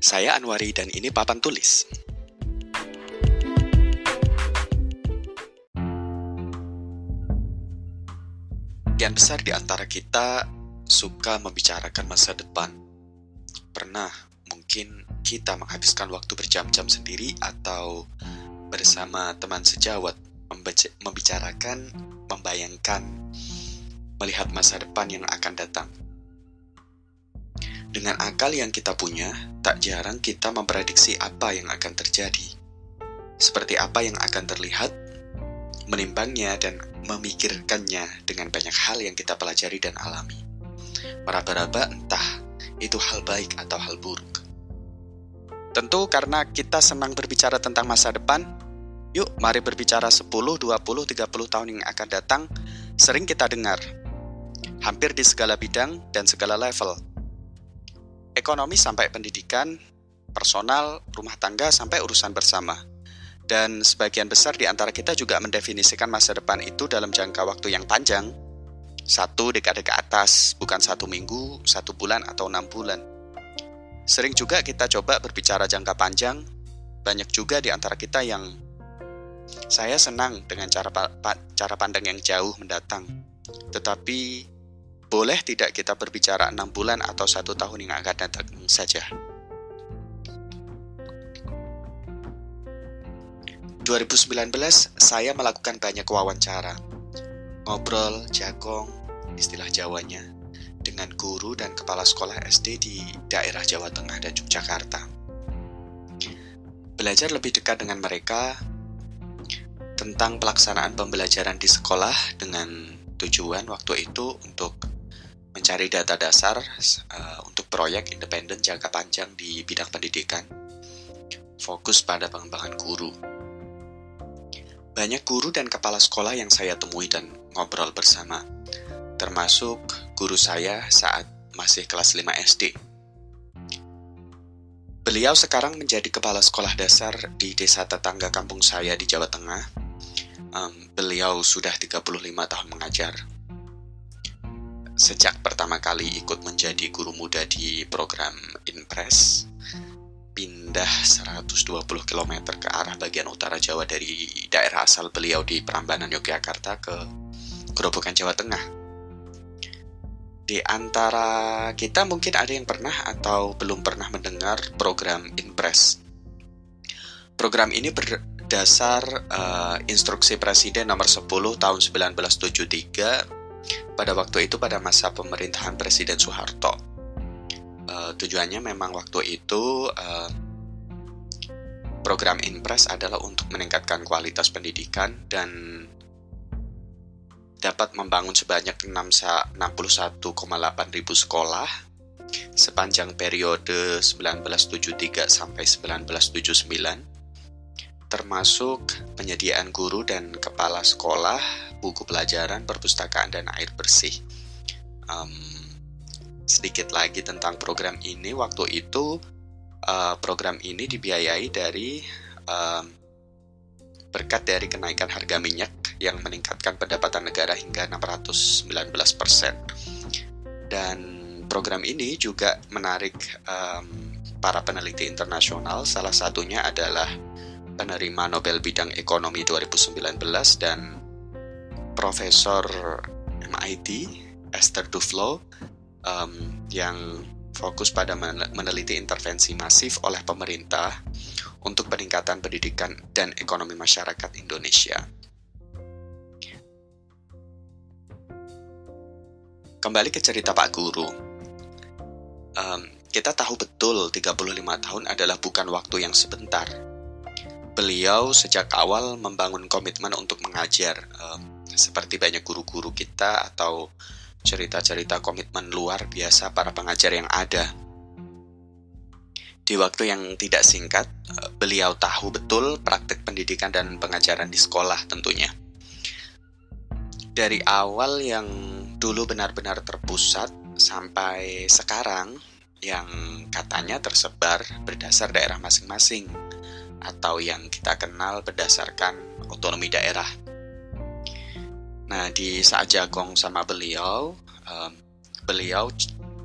Saya Anwari dan ini Papan Tulis. Sebagian besar di antara kita suka membicarakan masa depan. Pernah mungkin kita menghabiskan waktu berjam-jam sendiri atau bersama teman sejawat membicarakan, membayangkan, melihat masa depan yang akan datang. Dengan akal yang kita punya, tak jarang kita memprediksi apa yang akan terjadi, seperti apa yang akan terlihat, menimbangnya dan memikirkannya dengan banyak hal yang kita pelajari dan alami. Meraba-raba entah itu hal baik atau hal buruk. Tentu karena kita senang berbicara tentang masa depan, yuk mari berbicara 10, 20, 30 tahun yang akan datang. Sering kita dengar, hampir di segala bidang dan segala level. Ekonomi sampai pendidikan, personal, rumah tangga sampai urusan bersama. Dan sebagian besar di antara kita juga mendefinisikan masa depan itu dalam jangka waktu yang panjang. 1 dekade ke atas, bukan 1 minggu, 1 bulan, atau 6 bulan. Sering juga kita coba berbicara jangka panjang. Banyak juga di antara kita yang saya senang dengan cara pandang yang jauh mendatang. Tetapi boleh tidak kita berbicara 6 bulan atau 1 tahun yang akan datang saja. 2019 saya melakukan banyak wawancara, ngobrol, jagong, istilah Jawanya, dengan guru dan kepala sekolah SD di daerah Jawa Tengah dan Yogyakarta. Belajar lebih dekat dengan mereka tentang pelaksanaan pembelajaran di sekolah dengan tujuan waktu itu untuk mencari data dasar untuk proyek independen jangka panjang di bidang pendidikan, fokus pada pengembangan guru. Banyak guru dan kepala sekolah yang saya temui dan ngobrol bersama, termasuk guru saya saat masih kelas 5 SD. Beliau sekarang menjadi kepala sekolah dasar di desa tetangga kampung saya di Jawa Tengah. Beliau sudah 35 tahun mengajar. Sejak pertama kali ikut menjadi guru muda di program Inpres, pindah 120 km ke arah bagian utara Jawa dari daerah asal beliau di Prambanan, Yogyakarta ke Grobogan, Jawa Tengah. Di antara kita mungkin ada yang pernah atau belum pernah mendengar program Inpres. Program ini berdasar instruksi Presiden nomor 10 tahun 1973 pada waktu itu pada masa pemerintahan Presiden Soeharto. Tujuannya memang waktu itu program Inpres adalah untuk meningkatkan kualitas pendidikan dan dapat membangun sebanyak 61,8 ribu sekolah sepanjang periode 1973 sampai 1979, termasuk penyediaan guru dan kepala sekolah, buku pelajaran, perpustakaan, dan air bersih. Sedikit lagi tentang program ini, waktu itu program ini dibiayai dari berkat dari kenaikan harga minyak yang meningkatkan pendapatan negara hingga 619%. Dan program ini juga menarik para peneliti internasional, salah satunya adalah penerima Nobel Bidang Ekonomi 2019 dan Profesor MIT Esther Duflo yang fokus pada meneliti intervensi masif oleh pemerintah untuk peningkatan pendidikan dan ekonomi masyarakat Indonesia. Kembali ke cerita Pak Guru. Kita tahu betul 35 tahun adalah bukan waktu yang sebentar. Beliau sejak awal membangun komitmen untuk mengajar, seperti banyak guru-guru kita atau cerita-cerita komitmen luar biasa para pengajar yang ada. Di waktu yang tidak singkat, beliau tahu betul praktik pendidikan dan pengajaran di sekolah tentunya. Dari awal yang dulu benar-benar terpusat sampai sekarang yang katanya tersebar berdasar daerah masing-masing atau yang kita kenal berdasarkan otonomi daerah. Nah, di saat jagong sama beliau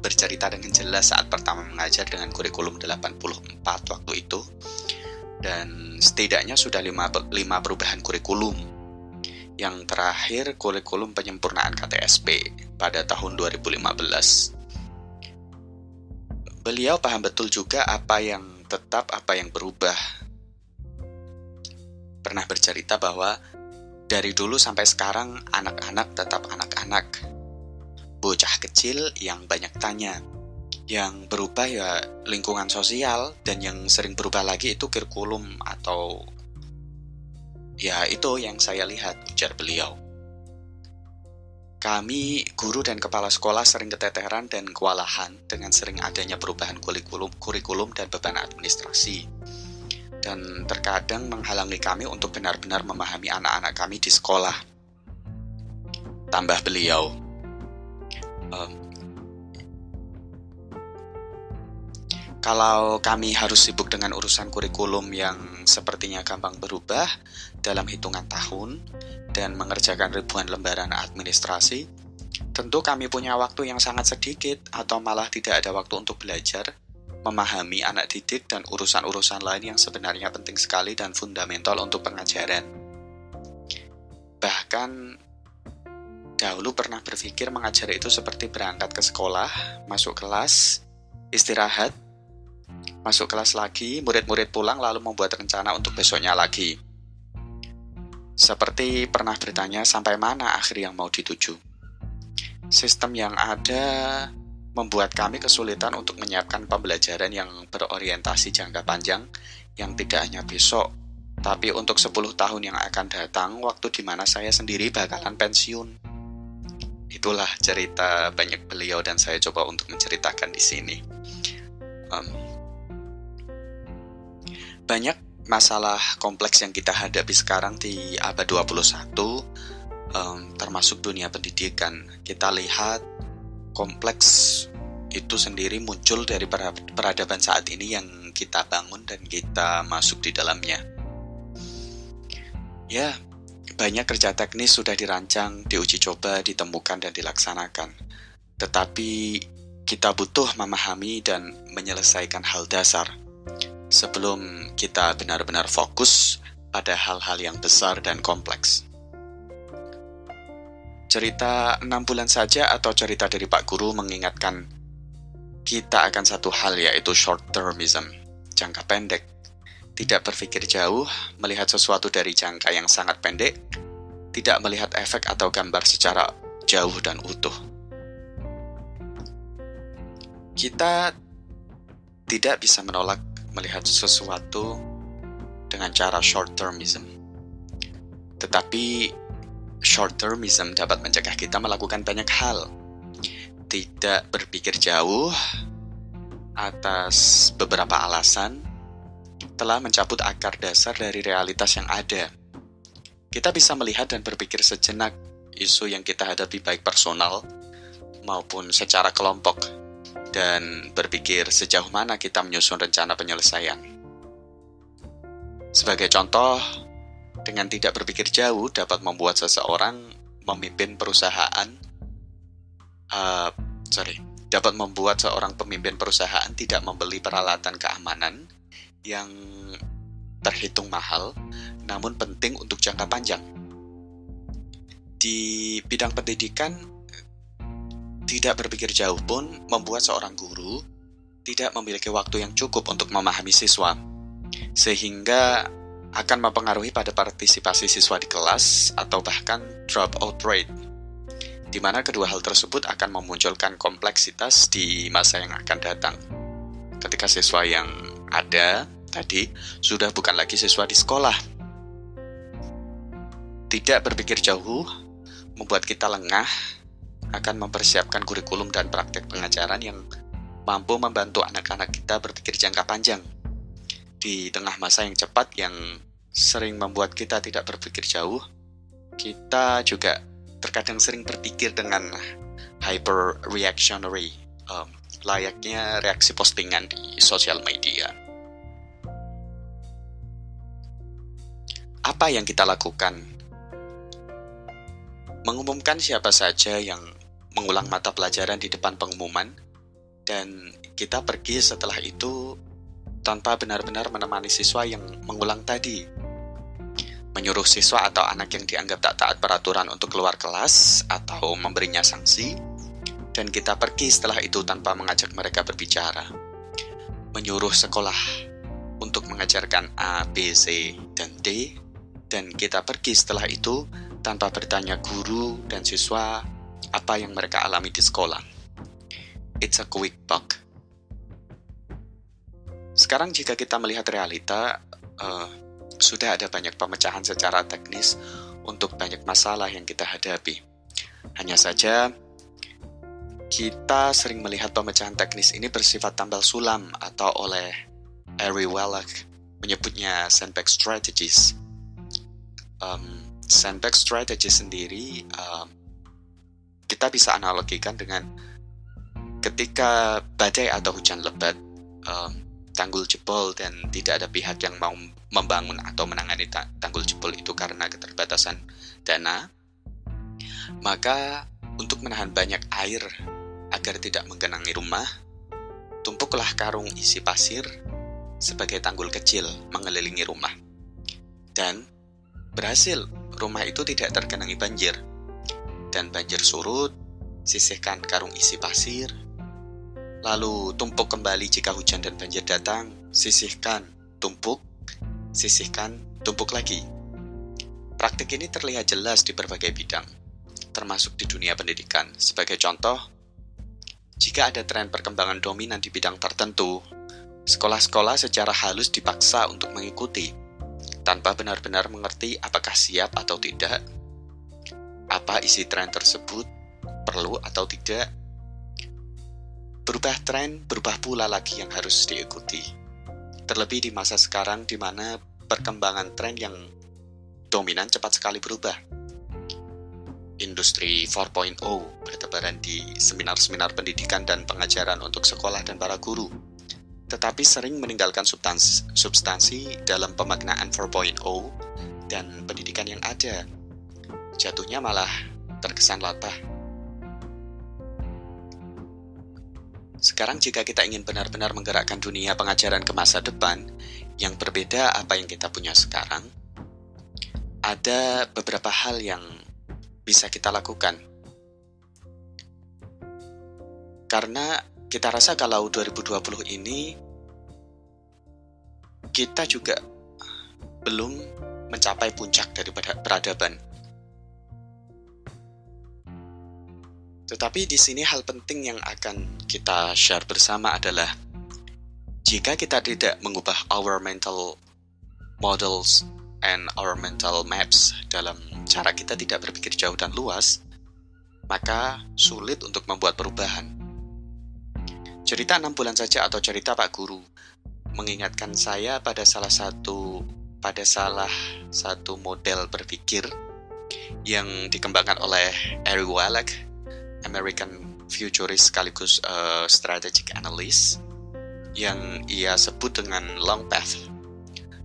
bercerita dengan jelas saat pertama mengajar dengan kurikulum 84 waktu itu. Dan setidaknya sudah 5 perubahan kurikulum. Yang terakhir kurikulum penyempurnaan KTSP pada tahun 2015. Beliau paham betul juga apa yang tetap, apa yang berubah. Pernah bercerita bahwa dari dulu sampai sekarang anak-anak tetap anak-anak. Bocah kecil yang banyak tanya. Yang berubah ya lingkungan sosial, dan yang sering berubah lagi itu kurikulum atau ya itu yang saya lihat, ujar beliau. Kami, guru dan kepala sekolah sering keteteran dan kewalahan dengan sering adanya perubahan kurikulum dan beban administrasi. Dan terkadang menghalangi kami untuk benar-benar memahami anak-anak kami di sekolah. Tambah beliau. Kalau kami harus sibuk dengan urusan kurikulum yang sepertinya gampang berubah dalam hitungan tahun dan mengerjakan ribuan lembaran administrasi, tentu kami punya waktu yang sangat sedikit atau malah tidak ada waktu untuk belajar, memahami anak didik dan urusan-urusan lain yang sebenarnya penting sekali dan fundamental untuk pengajaran. Bahkan dahulu pernah berpikir mengajar itu seperti berangkat ke sekolah, masuk kelas, istirahat, masuk kelas lagi, murid-murid pulang lalu membuat rencana untuk besoknya lagi. Seperti pernah bertanya sampai mana akhir yang mau dituju. Sistem yang ada membuat kami kesulitan untuk menyiapkan pembelajaran yang berorientasi jangka panjang yang tidak hanya besok, tapi untuk 10 tahun yang akan datang, waktu di mana saya sendiri bakalan pensiun. Itulah cerita banyak beliau dan saya coba untuk menceritakan di sini. Banyak masalah kompleks yang kita hadapi sekarang di abad 21, termasuk dunia pendidikan. Kita lihat kompleks itu sendiri muncul dari peradaban saat ini yang kita bangun dan kita masuk di dalamnya. Ya, banyak kerja teknis sudah dirancang, diuji coba, ditemukan, dan dilaksanakan. Tetapi kita butuh memahami dan menyelesaikan hal dasar sebelum kita benar-benar fokus pada hal-hal yang besar dan kompleks. Cerita 6 bulan saja atau cerita dari Pak Guru mengingatkan kita akan satu hal, yaitu short-termism, jangka pendek. Tidak berpikir jauh, melihat sesuatu dari jangka yang sangat pendek, tidak melihat efek atau gambar secara jauh dan utuh. Kita tidak bisa menolak melihat sesuatu dengan cara short-termism. Tetapi short-termism dapat mencegah kita melakukan banyak hal. Tidak berpikir jauh atas beberapa alasan telah mencabut akar dasar dari realitas yang ada. Kita bisa melihat dan berpikir sejenak isu yang kita hadapi baik personal maupun secara kelompok, dan berpikir sejauh mana kita menyusun rencana penyelesaian. Sebagai contoh, dengan tidak berpikir jauh dapat membuat seseorang memimpin perusahaan, dapat membuat seorang pemimpin perusahaan tidak membeli peralatan keamanan yang terhitung mahal, namun penting untuk jangka panjang. Di bidang pendidikan, tidak berpikir jauh pun membuat seorang guru tidak memiliki waktu yang cukup untuk memahami siswa, sehingga akan mempengaruhi pada partisipasi siswa di kelas atau bahkan dropout rate, di mana kedua hal tersebut akan memunculkan kompleksitas di masa yang akan datang. Ketika siswa yang ada tadi sudah bukan lagi siswa di sekolah. Tidak berpikir jauh membuat kita lengah akan mempersiapkan kurikulum dan praktek pengajaran yang mampu membantu anak-anak kita berpikir jangka panjang. Di tengah masa yang cepat yang sering membuat kita tidak berpikir jauh, kita juga terkadang sering berpikir dengan hyper reactionary, layaknya reaksi postingan di sosial media. Apa yang kita lakukan? Mengumumkan siapa saja yang mengulang mata pelajaran di depan pengumuman dan kita pergi setelah itu tanpa benar-benar menemani siswa yang mengulang tadi. Menyuruh siswa atau anak yang dianggap tak taat peraturan untuk keluar kelas atau memberinya sanksi, dan kita pergi setelah itu tanpa mengajak mereka berbicara. Menyuruh sekolah untuk mengajarkan A, B, C, dan D, dan kita pergi setelah itu tanpa bertanya guru dan siswa apa yang mereka alami di sekolah. It's a quick buck. Sekarang jika kita melihat realita, sudah ada banyak pemecahan secara teknis untuk banyak masalah yang kita hadapi. Hanya saja, kita sering melihat pemecahan teknis ini bersifat tambal sulam atau oleh Ari Wallach menyebutnya sandbag strategies. Sandbag strategies sendiri kita bisa analogikan dengan ketika badai atau hujan lebat, tanggul jebol dan tidak ada pihak yang mau membangun atau menangani tanggul jebol itu karena keterbatasan dana, maka untuk menahan banyak air agar tidak menggenangi rumah, tumpuklah karung isi pasir sebagai tanggul kecil mengelilingi rumah. Dan berhasil, rumah itu tidak tergenangi banjir. Dan banjir surut, sisihkan karung isi pasir, lalu tumpuk kembali jika hujan dan banjir datang, sisihkan, tumpuk, sisihkan, tumpuk lagi. Praktik ini terlihat jelas di berbagai bidang, termasuk di dunia pendidikan. Sebagai contoh, jika ada tren perkembangan dominan di bidang tertentu, sekolah-sekolah secara halus dipaksa untuk mengikuti, tanpa benar-benar mengerti apakah siap atau tidak, apa isi tren tersebut, perlu atau tidak. Berubah tren, berubah pula lagi yang harus diikuti. Terlebih di masa sekarang di mana perkembangan tren yang dominan cepat sekali berubah. Industri 4.0 bertebaran di seminar-seminar pendidikan dan pengajaran untuk sekolah dan para guru, tetapi sering meninggalkan substansi dalam pemaknaan 4.0 dan pendidikan yang ada. Jatuhnya malah terkesan latah. Sekarang jika kita ingin benar-benar menggerakkan dunia pengajaran ke masa depan yang berbeda apa yang kita punya sekarang, ada beberapa hal yang bisa kita lakukan. Karena kita rasa kalau 2020 ini kita juga belum mencapai puncak daripada peradaban. Tetapi di sini hal penting yang akan kita share bersama adalah jika kita tidak mengubah our mental models and our mental maps dalam cara kita tidak berpikir jauh dan luas, maka sulit untuk membuat perubahan. Cerita 6 bulan saja atau cerita Pak Guru mengingatkan saya pada salah satu model berpikir yang dikembangkan oleh Ari Wallach, American futurist sekaligus strategic analyst, yang ia sebut dengan long path.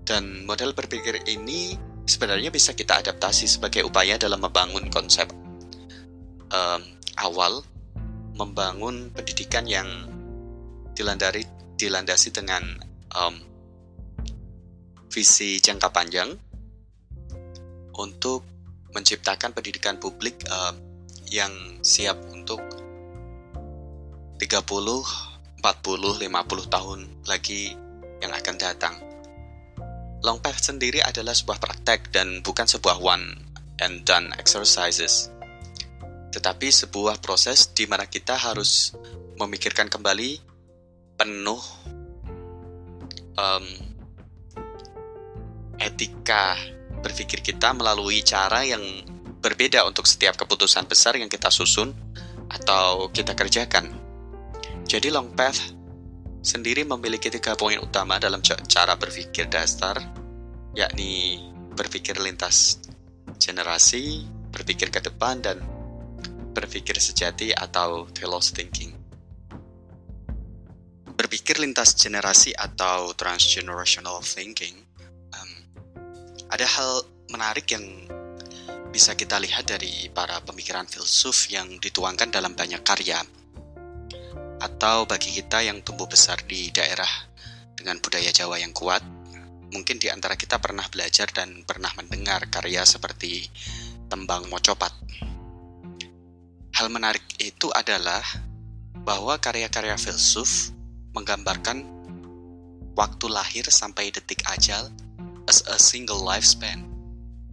Dan model berpikir ini sebenarnya bisa kita adaptasi sebagai upaya dalam membangun konsep awal, membangun pendidikan yang dilandasi dengan visi jangka panjang untuk menciptakan pendidikan publik yang siap untuk 30, 40, 50 tahun lagi yang akan datang. Long path sendiri adalah sebuah praktek dan bukan sebuah one and done exercises, tetapi sebuah proses di mana kita harus memikirkan kembali penuh etika berpikir kita melalui cara yang berbeda untuk setiap keputusan besar yang kita susun atau kita kerjakan. Jadi long path sendiri memiliki 3 poin utama dalam cara berpikir dasar, yakni berpikir lintas generasi, berpikir ke depan, dan berpikir sejati atau telos thinking. Berpikir lintas generasi atau transgenerational thinking, ada hal menarik yang bisa kita lihat dari para pemikiran filsuf yang dituangkan dalam banyak karya. Atau bagi kita yang tumbuh besar di daerah dengan budaya Jawa yang kuat, mungkin di antara kita pernah belajar dan pernah mendengar karya seperti Tembang Mocopat. Hal menarik itu adalah bahwa karya-karya filsuf menggambarkan waktu lahir sampai detik ajal as a single lifespan,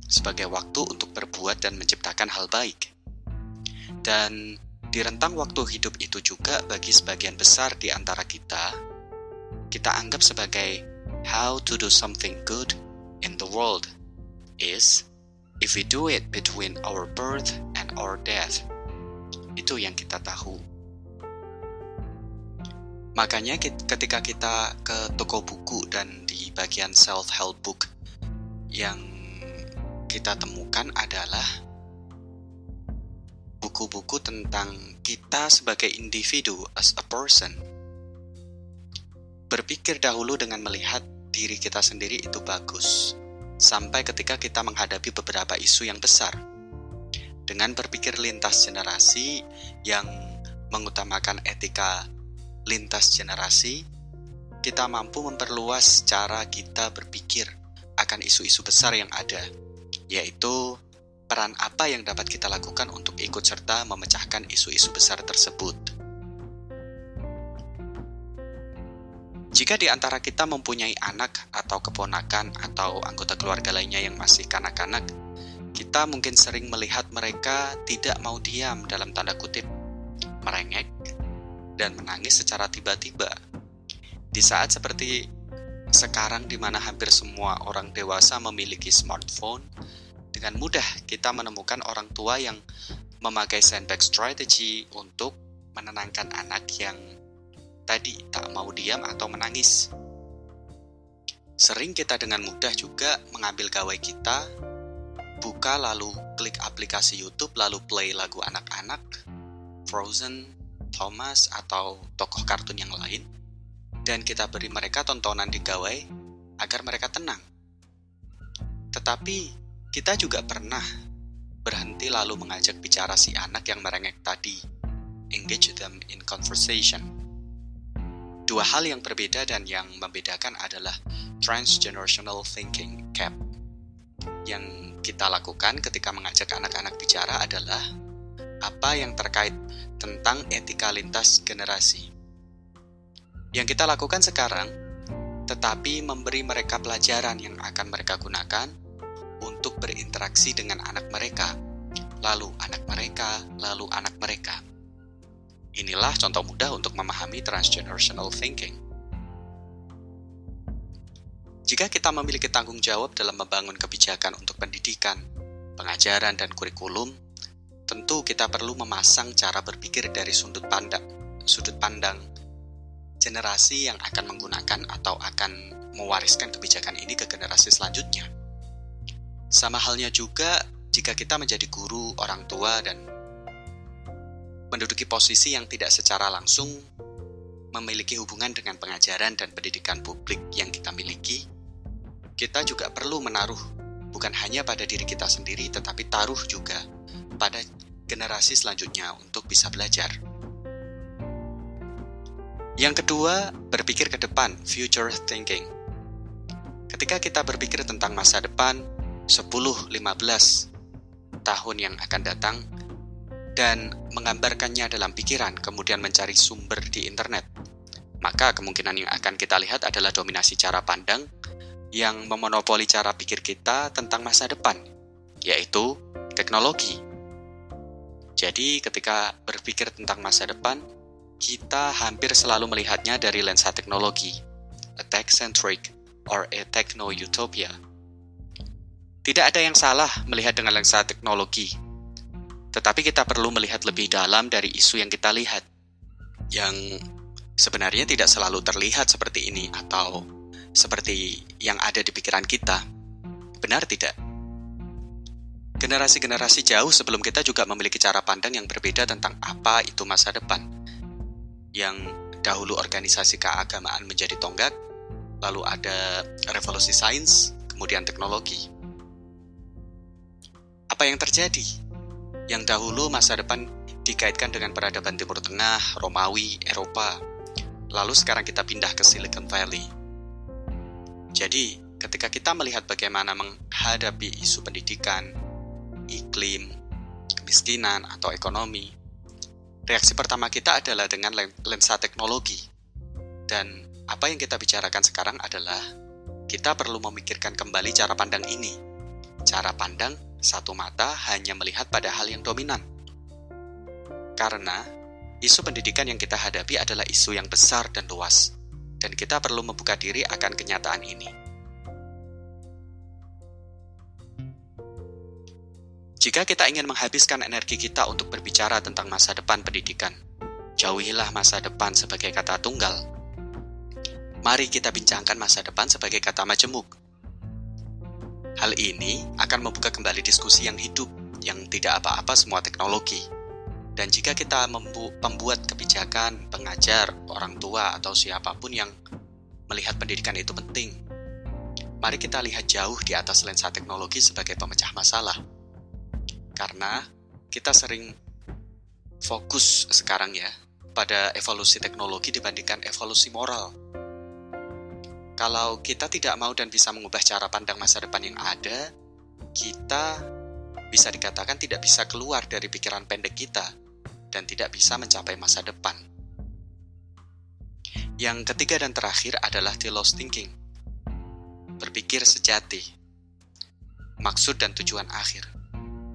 sebagai waktu untuk berbuat dan menciptakan hal baik. Dan di rentang waktu hidup itu juga bagi sebagian besar di antara kita anggap sebagai how to do something good in the world is if we do it between our birth and our death. Itu yang kita tahu. Makanya ketika kita ke toko buku dan di bagian self-help book, yang kita temukan adalah buku-buku tentang kita sebagai individu as a person. Berpikir dahulu dengan melihat diri kita sendiri itu bagus, sampai ketika kita menghadapi beberapa isu yang besar. Dengan berpikir lintas generasi yang mengutamakan etika lintas generasi, kita mampu memperluas cara kita berpikir akan isu-isu besar yang ada, yaitu peran apa yang dapat kita lakukan untuk ikut serta memecahkan isu-isu besar tersebut. Jika di antara kita mempunyai anak atau keponakan atau anggota keluarga lainnya yang masih kanak-kanak, kita mungkin sering melihat mereka tidak mau diam dalam tanda kutip, merengek, dan menangis secara tiba-tiba. Di saat seperti sekarang di mana hampir semua orang dewasa memiliki smartphone, dengan mudah kita menemukan orang tua yang memakai sandbag strategy untuk menenangkan anak yang tadi tak mau diam atau menangis. Sering kita dengan mudah juga mengambil gawai kita, buka lalu klik aplikasi YouTube lalu play lagu anak-anak, Frozen, Thomas, atau tokoh kartun yang lain, dan kita beri mereka tontonan di gawai agar mereka tenang. Tetapi kita juga pernah berhenti lalu mengajak bicara si anak yang merengek tadi, engage them in conversation. Dua hal yang berbeda dan yang membedakan adalah transgenerational thinking gap. Yang kita lakukan ketika mengajak anak-anak bicara adalah apa yang terkait tentang etika lintas generasi. Yang kita lakukan sekarang, tetapi memberi mereka pelajaran yang akan mereka gunakan untuk berinteraksi dengan anak mereka, lalu anak mereka, lalu anak mereka. Inilah contoh mudah untuk memahami transgenerational thinking. Jika kita memiliki tanggung jawab dalam membangun kebijakan untuk pendidikan, pengajaran, dan kurikulum, tentu kita perlu memasang cara berpikir dari sudut pandang generasi yang akan menggunakan atau akan mewariskan kebijakan ini ke generasi selanjutnya. Sama halnya juga jika kita menjadi guru, orang tua, dan menduduki posisi yang tidak secara langsung memiliki hubungan dengan pengajaran dan pendidikan publik yang kita miliki, kita juga perlu menaruh bukan hanya pada diri kita sendiri, tetapi taruh juga pada generasi selanjutnya untuk bisa belajar. Yang kedua, berpikir ke depan, future thinking. Ketika kita berpikir tentang masa depan, 10-15 tahun yang akan datang, dan menggambarkannya dalam pikiran, kemudian mencari sumber di internet, maka kemungkinan yang akan kita lihat adalah dominasi cara pandang yang memonopoli cara pikir kita tentang masa depan, yaitu teknologi. Jadi ketika berpikir tentang masa depan, kita hampir selalu melihatnya dari lensa teknologi, a tech-centric or a techno-utopia. Tidak ada yang salah melihat dengan lensa teknologi, tetapi kita perlu melihat lebih dalam dari isu yang kita lihat, yang sebenarnya tidak selalu terlihat seperti ini atau seperti yang ada di pikiran kita. Benar tidak? Generasi-generasi jauh sebelum kita juga memiliki cara pandang yang berbeda tentang apa itu masa depan. Yang dahulu organisasi keagamaan menjadi tonggak, lalu ada revolusi sains, kemudian teknologi. Apa yang terjadi? Yang dahulu masa depan dikaitkan dengan peradaban Timur Tengah, Romawi, Eropa. Lalu sekarang kita pindah ke Silicon Valley. Jadi, ketika kita melihat bagaimana menghadapi isu pendidikan, iklim, kemiskinan, atau ekonomi, reaksi pertama kita adalah dengan lensa teknologi. Dan apa yang kita bicarakan sekarang adalah kita perlu memikirkan kembali cara pandang ini. Cara pandang satu mata hanya melihat pada hal yang dominan. Karena isu pendidikan yang kita hadapi adalah isu yang besar dan luas, dan kita perlu membuka diri akan kenyataan ini. Jika kita ingin menghabiskan energi kita untuk berbicara tentang masa depan pendidikan, jauhilah masa depan sebagai kata tunggal. Mari kita bincangkan masa depan sebagai kata majemuk. Hal ini akan membuka kembali diskusi yang hidup, yang tidak apa-apa semua teknologi. Dan jika kita membuat kebijakan, pengajar, orang tua, atau siapapun yang melihat pendidikan itu penting, mari kita lihat jauh di atas lensa teknologi sebagai pemecah masalah. Karena kita sering fokus sekarang ya pada evolusi teknologi dibandingkan evolusi moral. Kalau kita tidak mau dan bisa mengubah cara pandang masa depan yang ada, kita bisa dikatakan tidak bisa keluar dari pikiran pendek kita dan tidak bisa mencapai masa depan. Yang ketiga dan terakhir adalah telos thinking. Berpikir sejati. Maksud dan tujuan akhir.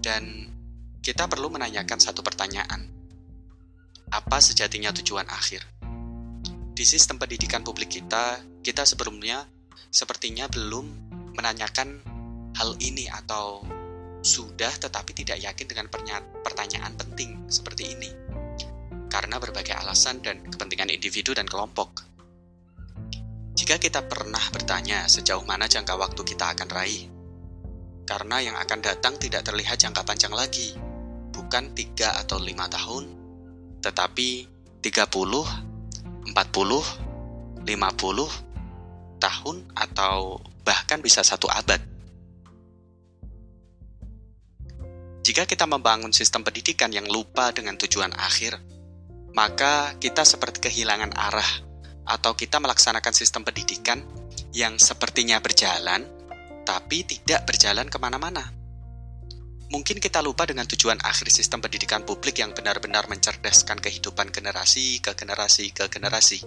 Dan kita perlu menanyakan satu pertanyaan. Apa sejatinya tujuan akhir? Di sistem pendidikan publik kita sebelumnya sepertinya belum menanyakan hal ini atau sudah tetapi tidak yakin dengan pertanyaan penting seperti ini karena berbagai alasan dan kepentingan individu dan kelompok. Jika kita pernah bertanya sejauh mana jangka waktu kita akan raih, karena yang akan datang tidak terlihat jangka panjang lagi, bukan 3 atau 5 tahun, tetapi 30, 40, 50 tahun atau bahkan bisa 1 abad. Jika kita membangun sistem pendidikan yang lupa dengan tujuan akhir, maka kita seperti kehilangan arah, atau kita melaksanakan sistem pendidikan yang sepertinya berjalan, tapi tidak berjalan kemana-mana. Mungkin kita lupa dengan tujuan akhir sistem pendidikan publik yang benar-benar mencerdaskan kehidupan generasi ke generasi ke generasi.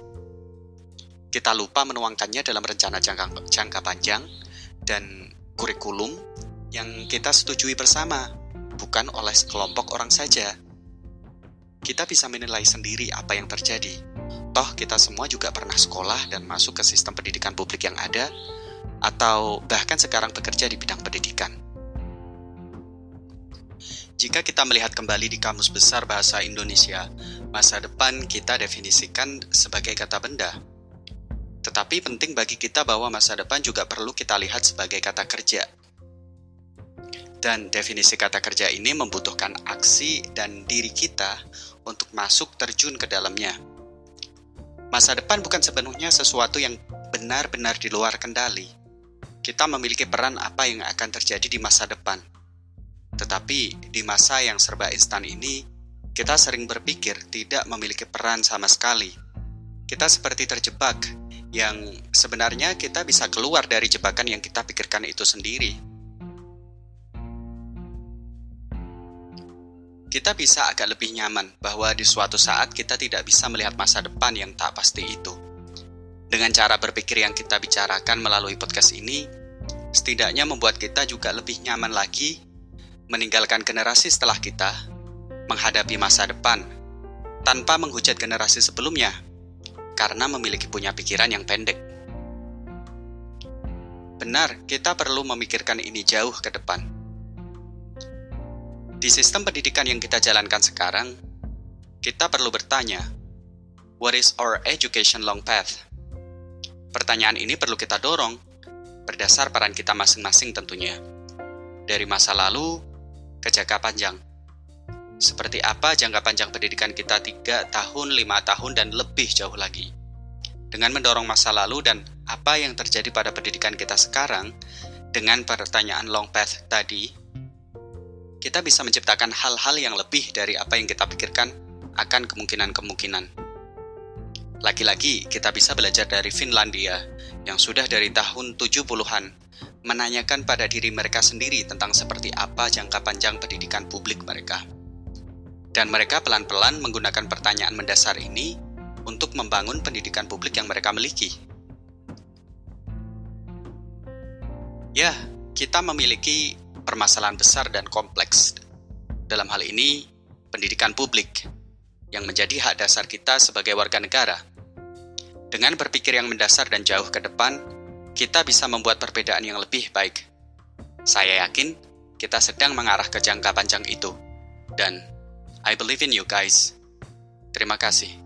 Kita lupa menuangkannya dalam rencana jangka panjang dan kurikulum yang kita setujui bersama, bukan oleh sekelompok orang saja. Kita bisa menilai sendiri apa yang terjadi. Toh kita semua juga pernah sekolah dan masuk ke sistem pendidikan publik yang ada, atau bahkan sekarang bekerja di bidang pendidikan. Jika kita melihat kembali di Kamus Besar Bahasa Indonesia, masa depan kita definisikan sebagai kata benda. Tetapi penting bagi kita bahwa masa depan juga perlu kita lihat sebagai kata kerja. Dan definisi kata kerja ini membutuhkan aksi dan diri kita untuk masuk terjun ke dalamnya. Masa depan bukan sepenuhnya sesuatu yang benar-benar di luar kendali. Kita memiliki peran apa yang akan terjadi di masa depan. Tetapi di masa yang serba instan ini, kita sering berpikir tidak memiliki peran sama sekali. Kita seperti terjebak, yang sebenarnya kita bisa keluar dari jebakan yang kita pikirkan itu sendiri. Kita bisa agak lebih nyaman bahwa di suatu saat kita tidak bisa melihat masa depan yang tak pasti itu. Dengan cara berpikir yang kita bicarakan melalui podcast ini, setidaknya membuat kita juga lebih nyaman lagi meninggalkan generasi setelah kita, menghadapi masa depan, tanpa menghujat generasi sebelumnya, karena memiliki punya pikiran yang pendek. Benar, kita perlu memikirkan ini jauh ke depan. Di sistem pendidikan yang kita jalankan sekarang, kita perlu bertanya, what is our education long path? Pertanyaan ini perlu kita dorong, berdasar peran kita masing-masing tentunya. Dari masa lalu ke jangka panjang. Seperti apa jangka panjang pendidikan kita 3 tahun, 5 tahun, dan lebih jauh lagi. Dengan mendorong masa lalu dan apa yang terjadi pada pendidikan kita sekarang, dengan pertanyaan long path tadi, kita bisa menciptakan hal-hal yang lebih dari apa yang kita pikirkan akan kemungkinan-kemungkinan. Lagi-lagi, kita bisa belajar dari Finlandia yang sudah dari tahun 70-an menanyakan pada diri mereka sendiri tentang seperti apa jangka panjang pendidikan publik mereka. Dan mereka pelan-pelan menggunakan pertanyaan mendasar ini untuk membangun pendidikan publik yang mereka miliki. Ya, kita memiliki permasalahan besar dan kompleks. Dalam hal ini, pendidikan publik yang menjadi hak dasar kita sebagai warga negara. Dengan berpikir yang mendasar dan jauh ke depan, kita bisa membuat perbedaan yang lebih baik. Saya yakin kita sedang mengarah ke jangka panjang itu. Dan I believe in you guys. Terima kasih.